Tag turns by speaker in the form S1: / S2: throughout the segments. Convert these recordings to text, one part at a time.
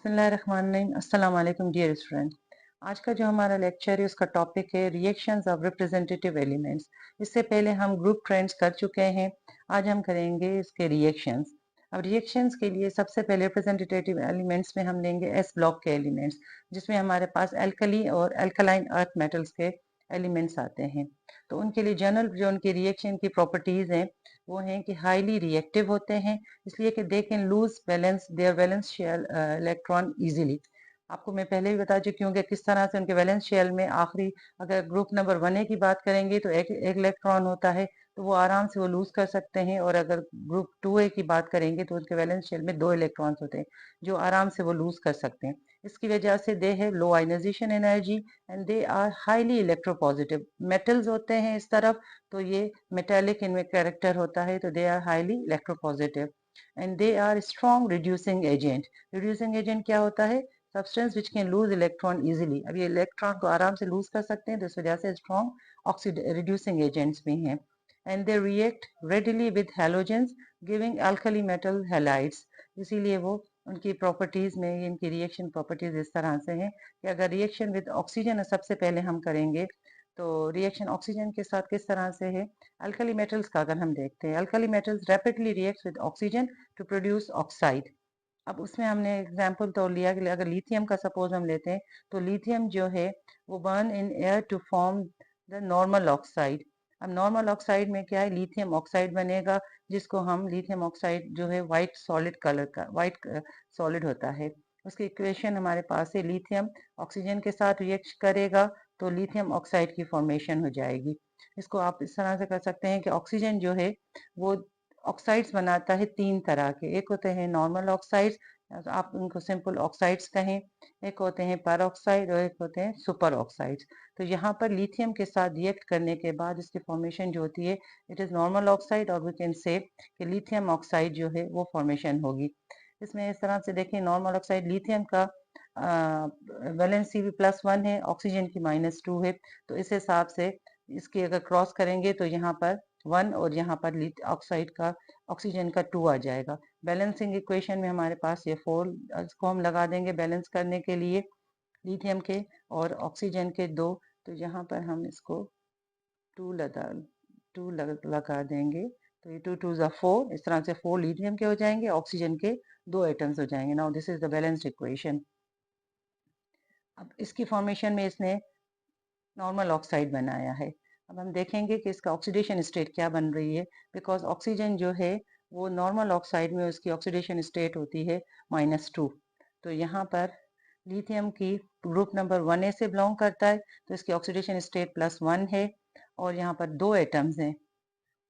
S1: बिस्मिल्लाहिर्रहमानिर्रहीम। अस्सलाम वालेकुम डियर स्टूडेंट। आज का जो हमारा लेक्चर है उसका टॉपिक है रिएक्शंस ऑफ रिप्रेजेंटेटिव एलिमेंट्स। इससे पहले हम ग्रुप ट्रेंड्स कर चुके हैं। आज हम करेंगे इसके रिएक्शंस। अब रिएक्शंस के लिए सबसे पहले रिप्रेजेंटेटिव एलिमेंट्स में हम लेंगे एस ब्लॉक के एलिमेंट्स, जिसमें हमारे पास एल्कली और एल्कलाइन अर्थ मेटल्स के एलिमेंट्स आते हैं। तो उनके लिए जनरल जो उनकी रिएक्शन की प्रॉपर्टीज हैं वो हैं कि हाईली रिएक्टिव होते हैं, इसलिए कि they can lose balance their valence shell electron easily. आपको मैं पहले भी बता चुकी हूँ कि किस तरह से उनके वैलेंस शेल में आखिरी, अगर ग्रुप नंबर 1A की बात करेंगे तो एक इलेक्ट्रॉन होता है, तो वो आराम से वो लूज कर सकते हैं। और अगर ग्रुप 2A की बात करेंगे तो उनके वैलेंस शेल में 2 इलेक्ट्रॉन्स होते हैं जो आराम से वो लूज कर सकते हैं। इसकी वजह से they have low ionization energy and they are highly electropositive. Metals होते हैं इस तरफ, तो ये मेटेलिक इनमें कैरेक्टर होता है, तो they are highly electropositive and they are strong reducing agent. Reducing agent क्या होता है? Substance which can lose electron easily. अब ये इलेक्ट्रॉन को आराम से लूज कर सकते हैं, तो इस वजह से स्ट्रॉन्ग रिड्यूसिंग एजेंट्स भी हैं। And they react readily with halogens giving alkali metal halides. इसीलिए वो उनकी प्रॉपर्टीज में, इनकी रिएक्शन प्रॉपर्टीज इस तरह से हैं कि अगर रिएक्शन विद ऑक्सीजन सबसे पहले हम करेंगे, तो रिएक्शन ऑक्सीजन के साथ किस तरह से है? अल्कली मेटल्स का अगर हम देखते हैं, alkali metals rapidly react with oxygen to produce oxide. अब उसमें हमने एग्जाम्पल तो लिया कि अगर लिथियम का सपोज हम लेते हैं, तो लिथियम जो है वो burn in air to form the normal oxide. अब नॉर्मल ऑक्साइड में क्या है? लिथियम ऑक्साइड बनेगा, जिसको हम लिथियम ऑक्साइड जो है वाइट सॉलिड कलर का, वाइट सॉलिड होता है। उसकी इक्वेशन हमारे पास है, लिथियम ऑक्सीजन के साथ रिएक्ट करेगा तो लिथियम ऑक्साइड की फॉर्मेशन हो जाएगी। इसको आप इस तरह से कर सकते हैं कि ऑक्सीजन जो है वो ऑक्साइड्स बनाता है 3 तरह के। एक होते हैं नॉर्मल ऑक्साइड्स, आप उनको सिंपल ऑक्साइड्स कहें, एक होते हैं पर ऑक्साइड और एक होते हैं सुपर ऑक्साइड्स। तो यहाँ पर लिथियम के साथ रिएक्ट करने के बाद इसकी फॉर्मेशन जो होती है, इट इज़ नॉर्मल ऑक्साइड, और वी कैन से कि लिथियम ऑक्साइड जो है वो फॉर्मेशन होगी। इसमें इस तरह से देखिए, नॉर्मल ऑक्साइड लिथियम का वैलेंस CV+1 है, ऑक्सीजन की -2 है। तो इस हिसाब से इसकी अगर क्रॉस करेंगे तो यहाँ पर 1 और यहाँ पर ऑक्साइड का, ऑक्सीजन का 2 आ जाएगा। बैलेंसिंग इक्वेशन में हमारे पास ये 4 इसको हम लगा देंगे बैलेंस करने के लिए, लिथियम के और ऑक्सीजन के 2। तो यहाँ पर हम इसको 2 लगा 2 लगा देंगे, तो ये 2 2 ज़ा 4, इस तरह से 4 लिथियम के हो जाएंगे, ऑक्सीजन के 2 एटम्स हो जाएंगे। Now this is the balanced equation. अब इसकी फॉर्मेशन में इसने नॉर्मल ऑक्साइड बनाया है। अब हम देखेंगे कि इसका ऑक्सीडेशन स्टेट क्या बन रही है, बिकॉज ऑक्सीजन जो है वो नॉर्मल ऑक्साइड में उसकी ऑक्सीडेशन स्टेट होती है -2। तो यहाँ पर लिथियम की ग्रुप नंबर 1A से बिलोंग करता है, तो इसकी ऑक्सीडेशन स्टेट +1 है, और यहाँ पर 2 एटम्स हैं,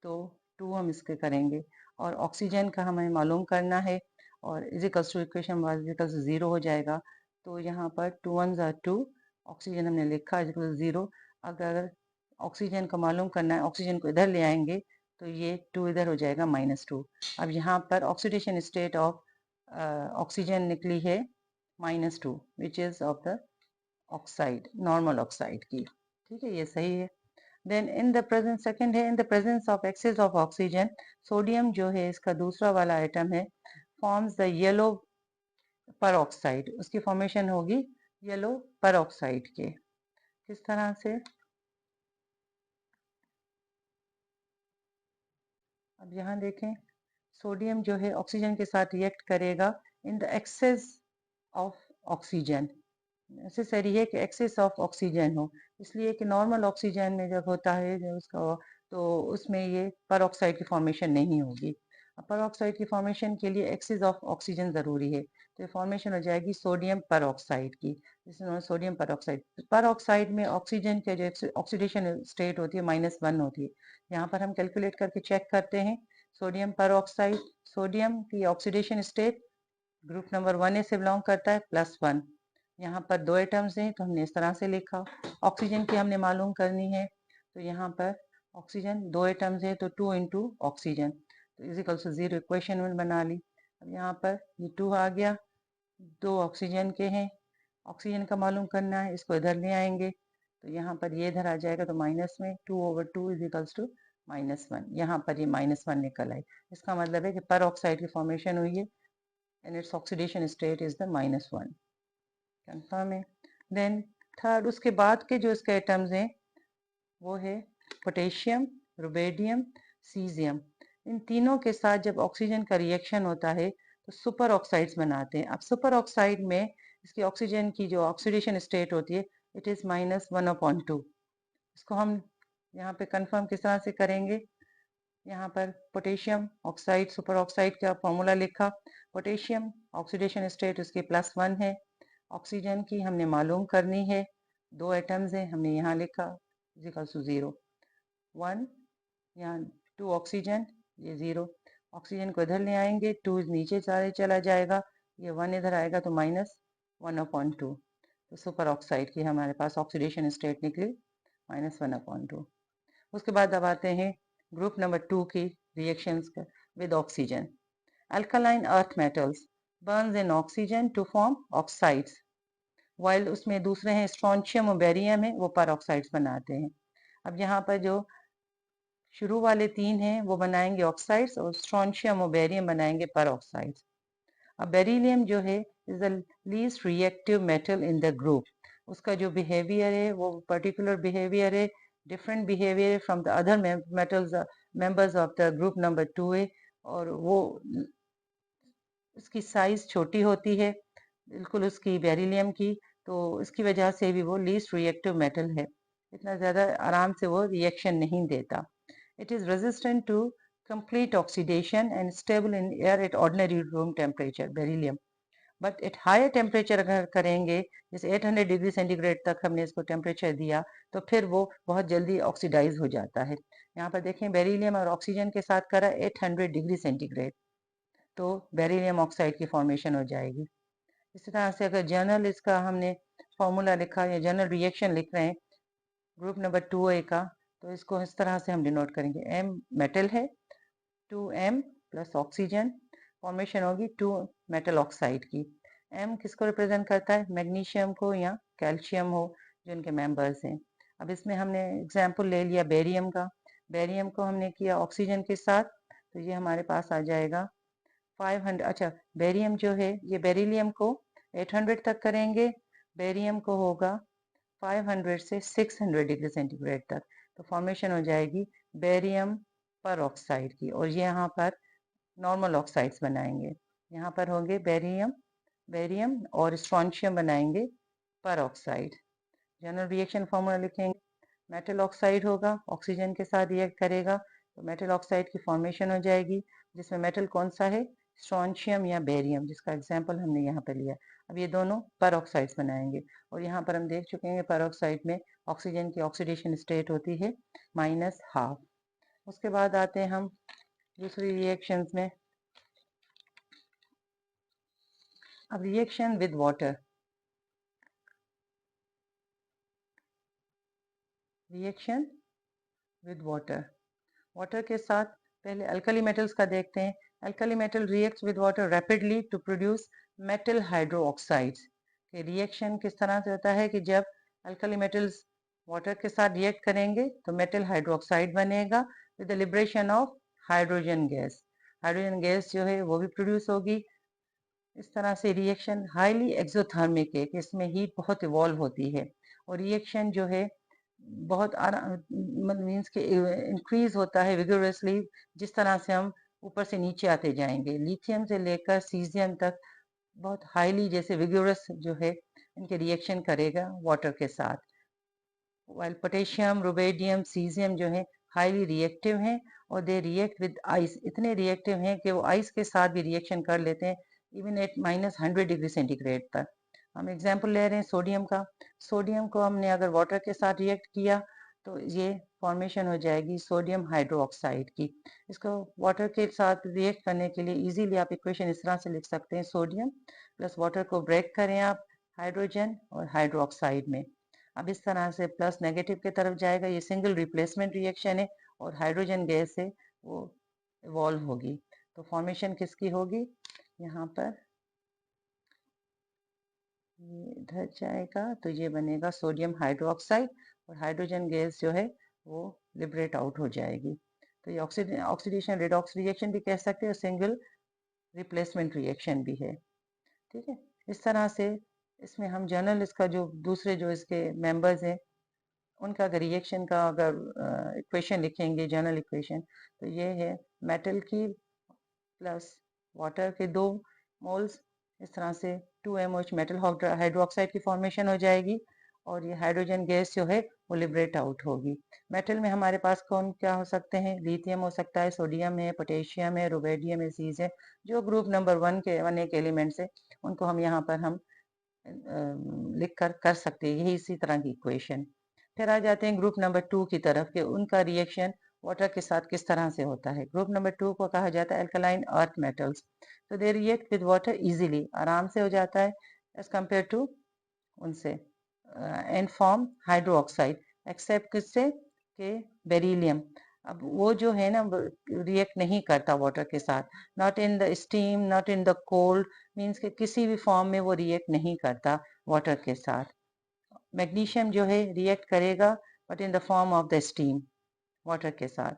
S1: तो 2 हम इसके करेंगे। और ऑक्सीजन का हमें मालूम करना है, और equals to equation was equals 0 हो जाएगा। तो यहाँ पर 2 1 ज़ा 2, ऑक्सीजन हमने लिखा इजिकल 0। अगर ऑक्सीजन का मालूम करना है, ऑक्सीजन को इधर ले आएंगे, तो ये 2 इधर हो जाएगा -2। अब यहाँ पर ऑक्सीडेशन स्टेट ऑफ ऑक्सीजन निकली है -2, which is of the oxide, normal oxide की। ठीक है, ये सही है। Then in the presence, second है, in the presence of excess of oxygen, sodium जो है इसका दूसरा वाला आइटम है, forms the yellow peroxide. उसकी फॉर्मेशन होगी येलो पर ऑक्साइड के। किस तरह से? अब यहाँ देखें, सोडियम जो है ऑक्सीजन के साथ रिएक्ट करेगा in the excess of oxygen. Necessary है कि एक्सेस ऑफ ऑक्सीजन हो, इसलिए कि नॉर्मल ऑक्सीजन में जब होता है जो उसका, तो उसमें ये पर ऑक्साइड की फॉर्मेशन नहीं होगी। पर ऑक्साइड की फॉर्मेशन के लिए एक्सेस ऑफ ऑक्सीजन ज़रूरी है, तो ये फॉर्मेशन हो जाएगी सोडियम पर ऑक्साइड की, जिसमें सोडियम पर ऑक्साइड। पर ऑक्साइड में ऑक्सीजन के जो ऑक्सीडेशन स्टेट होती है -1 होती है। यहाँ पर हम कैलकुलेट करके चेक करते हैं। सोडियम पर ऑक्साइड, सोडियम की oxidation state group number 1A से बिलोंग करता है, +1। यहाँ पर 2 एटम्स हैं, तो हमने इस तरह से लिखा। ऑक्सीजन की हमने मालूम करनी है, तो यहाँ पर ऑक्सीजन 2 एटम्स है, तो 2 इंटू ऑक्सीजन, तो इजिकल टू 0 इक्वेशन में बना ली। अब यहाँ पर ये 2 आ गया, 2 ऑक्सीजन के हैं, ऑक्सीजन का मालूम करना है, इसको इधर ले आएंगे, तो यहाँ पर ये इधर आ जाएगा, तो माइनस में 2/2 इजिकल्स टू -1। यहाँ पर ये -1 निकल आई। इसका मतलब है कि पर ऑक्साइड की फॉर्मेशन हुई है and its oxidation state is the -1. Confirm है। देन थर्ड, उसके बाद के जो इसके एटम्स हैं वो है पोटेशियम, रुबेडियम, सीजियम। इन तीनों के साथ जब ऑक्सीजन का रिएक्शन होता है तो सुपर ऑक्साइड्स बनाते हैं। अब सुपर ऑक्साइड में इसकी ऑक्सीजन की जो ऑक्सीडेशन स्टेट होती है इट इज -1/2। इसको हम यहाँ पे कंफर्म किस तरह से करेंगे? यहाँ पर पोटेशियम ऑक्साइड, सुपर ऑक्साइड का फॉर्मूला लिखा। पोटेशियम ऑक्सीडेशन स्टेट उसकी +1 है। ऑक्सीजन की हमने मालूम करनी है, 2 एटम्स हैं, हमने यहाँ लिखा =0, 1 यहाँ 2 ऑक्सीजन, ये 0। ऑक्सीजन को इधर ले आएंगे, 2 नीचे सारे चला जाएगा, ये 1 इधर आएगा तो -1/2। तो सुपर ऑक्साइड की हमारे पास ऑक्सीडेशन स्टेट निकली -1/2। उसके बाद अब आते हैं ग्रुप नंबर 2 की reactions with oxygen. Alkaline earth metals burns in oxygen to form oxides, while उसमें दूसरे हैं स्ट्रॉन्शियम और बेरियम है, वो पर ऑक्साइड्स बनाते हैं। अब यहाँ पर जो शुरू वाले 3 हैं वो बनाएंगे ऑक्साइड्स और स्ट्रॉन्शियम और बेरियम बनाएंगे पर ऑक्साइड्स। अब बेरिलियम जो है is the least reactive metal in the group. उसका जो बिहेवियर है वो पर्टिकुलर बिहेवियर है, different behaviour from the other metals members of the group number 2 है, और वो उसकी साइज छोटी होती है बिल्कुल उसकी बेरिलियम की, तो इसकी वजह से भी वो लीस्ट रिएक्टिव मेटल है, इतना ज़्यादा आराम से वो रिएक्शन नहीं देता। It is resistant to complete oxidation and stable in air at ordinary room temperature, beryllium. But at higher temperature अगर करेंगे, जैसे 800 डिग्री सेंटीग्रेड तक हमने इसको टेम्परेचर दिया, तो फिर वो बहुत जल्दी ऑक्सीडाइज हो जाता है। यहाँ पर देखें बेरिलियम और ऑक्सीजन के साथ करा 800 डिग्री सेंटीग्रेड, तो बेरिलियम ऑक्साइड की फॉर्मेशन हो जाएगी। इसी तरह से अगर जर्नल इसका हमने फॉर्मूला लिखा या जर्नल रिएक्शन लिख रहे हैं ग्रुप नंबर 2A का, तो इसको इस तरह से हम डिनोट करेंगे। M मेटल है, 2M प्लस ऑक्सीजन, फॉर्मेशन होगी 2 मेटल ऑक्साइड की। M किसको रिप्रेजेंट करता है? मैग्नीशियम को या कैल्शियम हो जो इनके मेंबर्स हैं। अब इसमें हमने एग्जाम्पल ले लिया बेरियम का। बेरियम को हमने किया ऑक्सीजन के साथ, तो ये हमारे पास आ जाएगा 500। अच्छा, बेरियम जो है ये बेरिलियम को 800 तक करेंगे, बेरियम को होगा 500 से 600 डिग्री सेंटीग्रेड तक, तो फॉर्मेशन हो जाएगी बेरियम पर ऑक्साइड की। और ये यहाँ पर नॉर्मल ऑक्साइड्स बनाएंगे, यहाँ पर होंगे बेरियम और स्ट्रॉन्शियम बनाएंगे पर ऑक्साइड। जनरल रिएक्शन फॉर्मूला लिखेंगे, मेटल ऑक्साइड होगा, ऑक्सीजन के साथ रिएक्ट करेगा तो मेटल ऑक्साइड की फॉर्मेशन हो जाएगी, जिसमें मेटल कौन सा है? स्ट्रॉन्शियम या बेरियम, जिसका एग्जाम्पल हमने यहाँ पर लिया। अब ये दोनों पर ऑक्साइड्स बनाएंगे, और यहाँ पर हम देख चुके हैं पर ऑक्साइड में ऑक्सीजन की ऑक्सीडेशन स्टेट होती है -1/2। उसके बाद आते हैं हम दूसरी रिएक्शंस में। अब reaction with water, reaction with water, water के साथ पहले अल्कली मेटल्स का देखते हैं। Alkali metal reacts with water rapidly to produce metal hydroxides. के रिएक्शन किस तरह से होता है कि जब अल्कली मेटल्स वाटर के साथ रिएक्ट करेंगे तो मेटल हाइड्रोक्साइड बनेगा with the liberation of hydrogen gas. Hydrogen gas जो है वो भी प्रोड्यूस होगी। इस तरह से रिएक्शन हाईली एक्सोथर्मिक है कि इसमें हीट बहुत इवॉल्व होती है, और रिएक्शन जो है बहुत मीन्स के इंक्रीज होता है विगोरसली, जिस तरह से हम ऊपर से नीचे आते जाएंगे। लिथियम से लेकर सीजियम तक बहुत हाईली जैसे विगोरस जो है इनके रिएक्शन करेगा वाटर के साथ। वाइल पोटेशियम, रुबेडियम, सीजियम जो है हाईली रिएक्टिव हैं, और दे रिएक्ट विद आइस, इतने रिएक्टिव हैं कि वो आइस के साथ भी रिएक्शन कर लेते हैं इवन एट -100 डिग्री सेंटीग्रेड पर। हम एग्जाम्पल ले रहे हैं सोडियम का। सोडियम को हमने अगर वाटर के साथ रिएक्ट किया तो ये फॉर्मेशन हो जाएगी सोडियम हाइड्रोक्साइड की। इसको वाटर के साथ रिएक्ट करने के लिए इजीली आप इक्वेशन इस तरह से लिख सकते हैं, सोडियम प्लस वाटर को ब्रेक करें आप हाइड्रोजन और हाइड्रोक्साइड में। अब इस तरह से प्लस नेगेटिव की तरफ जाएगा, ये सिंगल रिप्लेसमेंट रिएक्शन है, और हाइड्रोजन गैस है वो इवॉल्व होगी। तो फॉर्मेशन किसकी होगी? यहाँ पर ये इधर जाएगा तो ये बनेगा सोडियम हाइड्रोक्साइड, और हाइड्रोजन गैस जो है वो लिबरेट आउट हो जाएगी। तो ये ऑक्सीडेशन रिडॉक्स रिएक्शन भी कह सकते हैं, सिंगल रिप्लेसमेंट रिएक्शन भी है। ठीक है। इस तरह से इसमें हम जनरल इसका जो दूसरे जो इसके मेंबर्स हैं उनका अगर रिएक्शन का अगर इक्वेशन लिखेंगे जनरल इक्वेशन, तो ये है मेटल की प्लस वाटर के 2 मोल्स, इस तरह से 2MOH मेटल हाइड्रोक्साइड की फॉर्मेशन हो जाएगी और ये हाइड्रोजन गैस जो है वो लिबरेट आउट होगी। मेटल में हमारे पास कौन क्या हो सकते हैं, लिथियम हो सकता है, सोडियम है, पोटेशियम है, रुबेडियम है, सीज है। जो ग्रुप नंबर 1 के एलिमेंट्स है उनको हम यहाँ पर हम लिख कर सकते हैं, यही इसी तरह की इक्वेशन। फिर आ जाते हैं ग्रुप नंबर 2 की तरफ कि उनका रिएक्शन वाटर के साथ किस तरह से होता है। ग्रुप नंबर 2 को कहा जाता है अल्कलाइन अर्थ मेटल्स। तो they react with water easily, आराम से हो जाता है एज कंपेयर टू उनसे, and form hydroxide, except किससे के बेरिलियम। अब वो जो है ना रिएक्ट नहीं करता वाटर के साथ, not in the steam not in the cold, means के किसी भी फॉर्म में वो रिएक्ट नहीं करता वाटर के साथ। मैग्नीशियम जो है रिएक्ट करेगा but in the form of the steam water के साथ।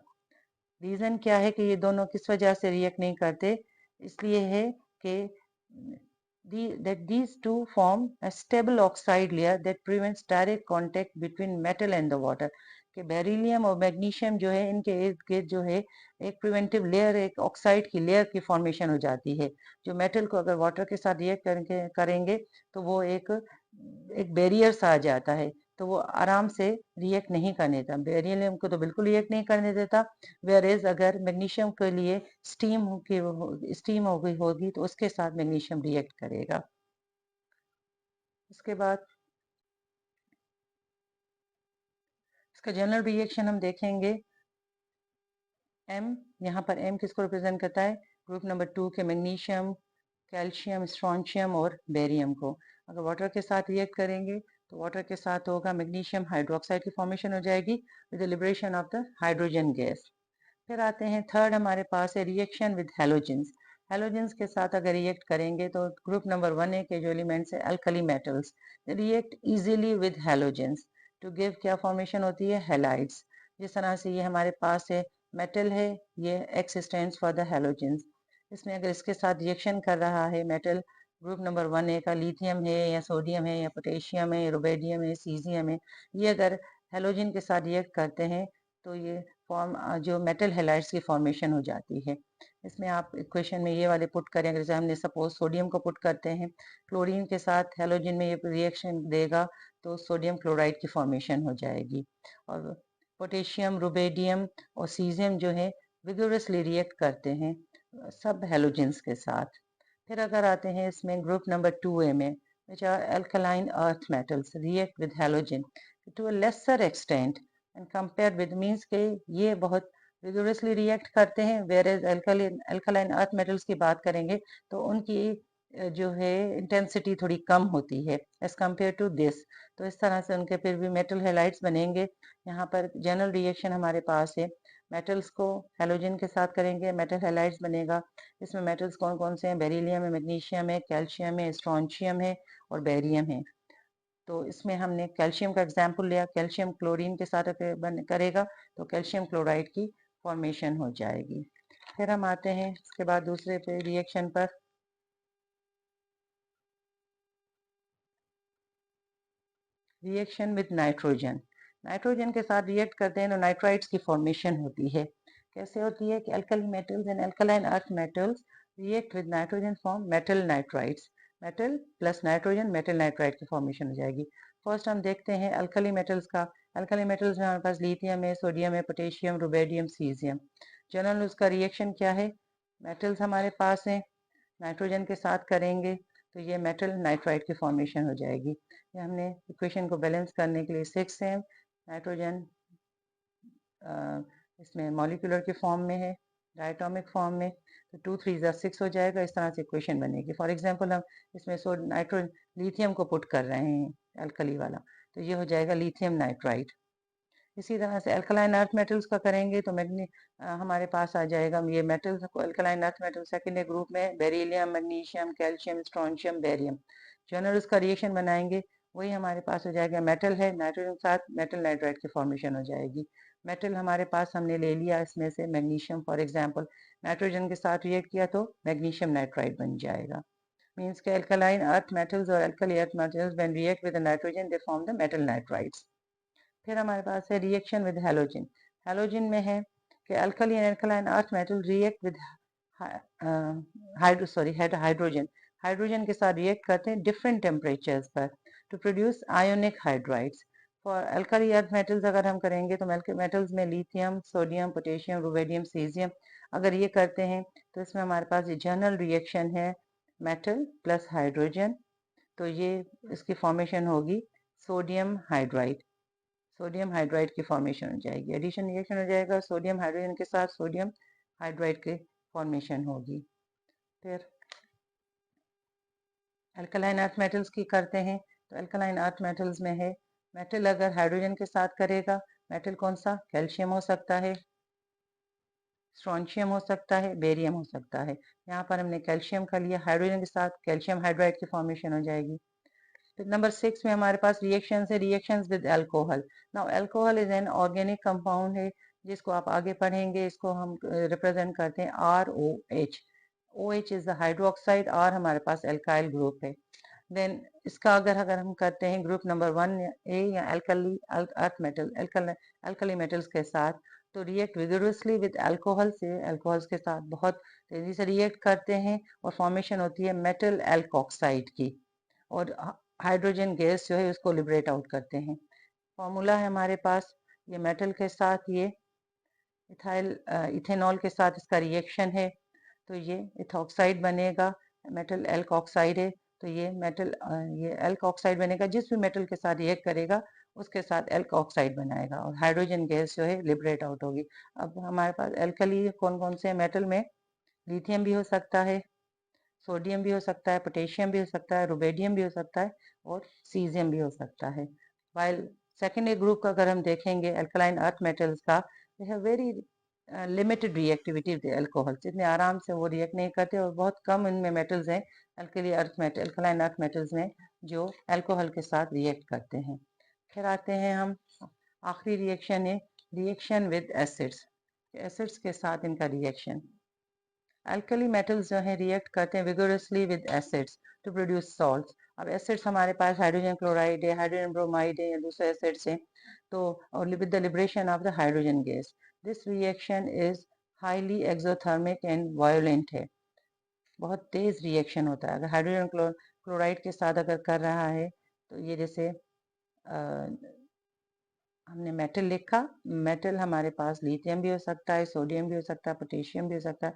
S1: रीजन क्या है कि ये दोनों किस वजह से रिएक्ट नहीं करते, इसलिए है कि that these two form a stable oxide layer that prevents direct contact between metal and the water। कि बेरिलियम और मैग्नीशियम जो है इनके इर्द गिर्द जो है एक प्रिवेंटिव लेयर, एक ऑक्साइड की लेयर की फॉर्मेशन हो जाती है, जो मेटल को अगर वाटर के साथ रिएक्ट करेंगे तो वो एक बैरियर सा आ जाता है, तो वो आराम से रिएक्ट नहीं करने देता। बेरिलियम को तो बिल्कुल रिएक्ट नहीं करने देता, वेयर एज अगर मैग्नीशियम के लिए स्टीम हो गई होगी तो उसके साथ मैग्नीशियम रिएक्ट करेगा। उसके बाद इसका जनरल रिएक्शन हम देखेंगे। एम, यहाँ पर एम किसको रिप्रेजेंट करता है, ग्रुप नंबर 2 के मैग्नीशियम, कैल्शियम, स्ट्रॉन्शियम और बेरियम को। अगर वाटर के साथ रिएक्ट करेंगे तो वाटर के साथ होगा मैग्नीशियम हाइड्रोक्साइड की फॉर्मेशन हो जाएगी with the liberation of the hydrogen gas. फिर आते हैं थर्ड, हमारे पास है रिएक्शन विद हैलोजेंस। हैलोजेंस के साथ अगर रिएक्ट करेंगे तो ग्रुप नंबर 1 के जो एलिमेंट्स है alkali metals react easily with halogens to give क्या फॉर्मेशन होती है, हैलाइड्स। जिस तरह से ये हमारे पास है मेटल है, ये x stands for the halogens. इसमें अगर इसके साथ रिएक्शन कर रहा है मेटल ग्रुप नंबर 1 का, लिथियम है या सोडियम है या पोटेशियम है, रुबेडियम है, सीजियम है, ये अगर हैलोजन के साथ रिएक्ट करते हैं तो ये फॉर्म जो मेटल हेलाइड्स की फॉर्मेशन हो जाती है। इसमें आप इक्वेशन में ये वाले पुट करें, जैसे हमने सपोज सोडियम को पुट करते हैं क्लोरीन के साथ हेलोजन में, ये रिएक्शन देगा तो सोडियम क्लोराइड की फॉर्मेशन हो जाएगी। और पोटेशियम, रुबेडियम और सीजियम जो है विगोरसली रिएक्ट करते हैं सब हेलोजेंस के साथ। फिर अगर आते हैं इसमें ग्रुप नंबर 2A में, which are alkaline earth metals react with halogen to a lesser extent and compared with, means के ये बहुत vigorously रिएक्ट करते हैं, whereas alkaline earth metals की बात करेंगे तो उनकी जो है इंटेंसिटी थोड़ी कम होती है एज कम्पेयर टू दिस। तो इस तरह से उनके फिर भी मेटल हेलाइड्स बनेंगे। यहाँ पर जनरल रिएक्शन हमारे पास है, मेटल्स को हेलोजन के साथ करेंगे मेटल हेलाइड्स बनेगा। इसमें मेटल्स कौन कौन से हैं, बेरिलियम है, मैग्नीशियम है, कैल्शियम है, स्ट्रॉन्शियम है और बेरियम है। तो इसमें हमने कैल्शियम का एग्जाम्पल लिया, कैल्शियम क्लोरीन के साथ करेगा तो कैल्शियम क्लोराइड की फॉर्मेशन हो जाएगी। फिर हम आते हैं इसके बाद दूसरे पे रिएक्शन पर, रिएक्शन विद नाइट्रोजन। नाइट्रोजन के साथ रिएक्ट करते हैं तो नाइट्राइड्स की फॉर्मेशन होती है। कैसे होती है कि alkali metals and alkaline earth metals react with nitrogen form metal nitrides, metal plus nitrogen metal nitride की फॉर्मेशन हो जाएगी। फर्स्ट हम देखते हैं अल्कली मेटल्स का। अल्कली मेटल्स में हमारे पास लिथियम है, सोडियम है, पोटेशियम, रुबेडियम, सीजियम। जनरल उसका रिएक्शन क्या है, मेटल्स हमारे पास हैं, नाइट्रोजन के साथ करेंगे तो ये मेटल नाइट्राइड की फॉर्मेशन हो जाएगी। ये हमने इक्वेशन को बैलेंस करने के लिए 6 है, नाइट्रोजन इसमें मॉलिक्यूलर के फॉर्म में है, डायटोमिक फॉर्म में, तो 2 3 6 हो जाएगा। इस तरह से इक्वेशन बनेगी। फॉर एग्जांपल हम इसमें लिथियम को पुट कर रहे हैं अल्कली वाला, तो ये हो जाएगा लिथियम नाइट्राइड। इसी तरह से अल्कलाइन अर्थ मेटल्स का करेंगे तो हमारे पास आ जाएगा ये मेटल्स को, alkaline earth metal secondary group में beryllium, magnesium, calcium, strontium, barium. General उसका रिएक्शन बनाएंगे वही हमारे पास हो जाएगा, मेटल है नाइट्रोजन के साथ मेटल नाइट्राइड की फॉर्मेशन हो जाएगी। मेटल हमारे पास हमने ले लिया, इसमें से मैग्नीशियम फॉर एग्जाम्पल नाइट्रोजन के साथ रिएक्ट किया तो मैग्नीशियम नाइट्राइड बन जाएगा। मीन्स के अल्कलाइन अर्थ मेटल्स और alkali earth metals when react with nitrogen they form the metal nitrides. फिर हमारे पास है रिएक्शन विद हैलोजन। हैलोजन में है कि alkali and alkaline earth metal react with hydrogen. Hydrogen के साथ रिएक्ट करते हैं डिफरेंट टेम्परेचर्स पर to produce ionic hydrides. For alkali earth metals अगर हम करेंगे तो मेटल्स में lithium, sodium, potassium, rubidium, caesium अगर ये करते हैं तो इसमें हमारे पास ये जनरल रिएक्शन है मेटल प्लस हाइड्रोजन, तो ये इसकी फॉर्मेशन होगी सोडियम हाइड्राइड। सोडियम हाइड्राइड की फॉर्मेशन हो जाएगी, एडिशन रिएक्शन हो जाएगा सोडियम हाइड्रोजन के साथ सोडियम हाइड्राइड की फॉर्मेशन होगी। फिर अल्कलाइन अर्थ मेटल्स की करते हैं तो अल्कलाइन अर्थ मेटल्स में है मेटल अगर हाइड्रोजन के साथ करेगा, मेटल कौन सा, कैल्शियम हो सकता है, स्ट्रॉन्शियम हो सकता है, बेरियम हो सकता है। यहाँ पर हमने कैल्शियम का लिया, हाइड्रोजन के साथ कैल्शियम हाइड्राइड की फॉर्मेशन हो जाएगी। फिर नंबर 6 में हमारे पास रिएक्शन है, reactions with alcohol. Now alcohol is an organic compound है जिसको आप आगे पढ़ेंगे, इसको हम रिप्रेजेंट करते हैं ROH। OH is the hydroxide, R हमारे पास एल्काइल ग्रुप है। देन इसका अगर हम करते हैं ग्रुप नंबर 1A या alkali earth metal alkali metals के साथ, तो रिएक्ट विगोरसली विद अल्कोहल से, अल्कोहल्स के साथ बहुत तेजी से रिएक्ट करते हैं और फॉर्मेशन होती है मेटल एल्कोक्साइड की, और हाइड्रोजन गैस जो है उसको लिबरेट आउट करते हैं। फॉर्मूला है हमारे पास, ये मेटल के साथ ये इथेनॉल के साथ इसका रिएक्शन है तो ये इथॉक्साइड बनेगा, मेटल एल्कोक्साइड है तो ये मेटल ये एल्कोक्साइड बनेगा, जिस भी मेटल के साथ रिएक्ट करेगा उसके साथ एल्कोक्साइड बनाएगा और हाइड्रोजन गैस जो है लिबरेट आउट होगी। अब हमारे पास एल्कली कौन कौन से मेटल में, लिथियम भी हो सकता है, सोडियम भी हो सकता है, पोटेशियम भी हो सकता है, रुबेडियम भी हो सकता है और सीजियम भी हो सकता है। वाइल सेकेंडरी ग्रुप का अगर हम देखेंगे अल्कलाइन अर्थ मेटल्स का, they have very limited reactivity with alcohols, इतने आराम से वो रिएक्ट नहीं करते और बहुत कम इनमें मेटल्स हैं alkali earth metal alkaline earth metals में जो अल्कोहल के साथ रिएक्ट करते हैं। फिर आते हैं हम आखिरी रिएक्शन है रिएक्शन विद एसिड्स। एसिड्स के साथ इनका रिएक्शन, अल्कली मेटल्स जो हैं रिएक्ट करते हैं vigorously with acids to produce salts. अब एसिड्स हमारे पास हाइड्रोजन क्लोराइड है, हाइड्रोजन ब्रोमाइड है या दूसरे एसिड्स हैं, तो और with the liberation of the hydrogen gas, this reaction is highly exothermic and violent है, बहुत तेज रिएक्शन होता है। अगर हाइड्रोजन क्लोराइड के साथ अगर कर रहा है तो ये जैसे हमने मेटल लिखा, मेटल हमारे पास लिथियम भी हो सकता है, सोडियम भी हो सकता है, पोटेशियम भी हो सकता है,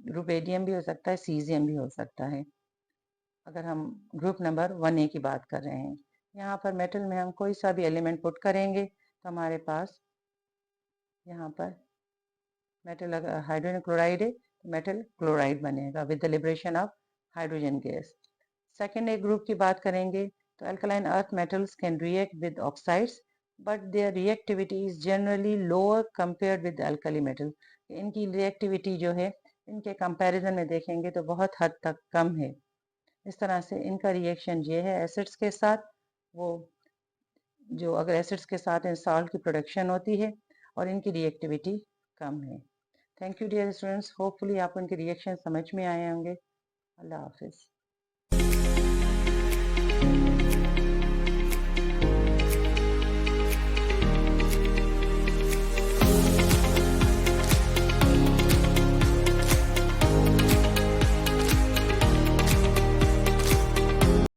S1: रुबेडियम भी हो सकता है, सीजियम भी हो सकता है, अगर हम ग्रुप नंबर 1A की बात कर रहे हैं। यहाँ पर मेटल में हम कोई सा भी एलिमेंट पुट करेंगे तो हमारे पास यहाँ पर मेटल अगर हाइड्रोजन क्लोराइड है तो मेटल क्लोराइड बनेगा with the liberation of hydrogen gas. Second A group की बात करेंगे तो alkaline earth metals can react with oxides but there reactivity is generally lower compared with alkali metal. इनकी reactivity जो है इनके कंपैरिजन में देखेंगे तो बहुत हद तक कम है। इस तरह से इनका रिएक्शन ये है एसिड्स के साथ, वो जो अगर एसिड्स के साथ सॉल्ट की प्रोडक्शन होती है और इनकी रिएक्टिविटी कम है। Thank you dear students, hopefully आपको इनके रिएक्शन समझ में आए होंगे। अल्लाह हाफिज़।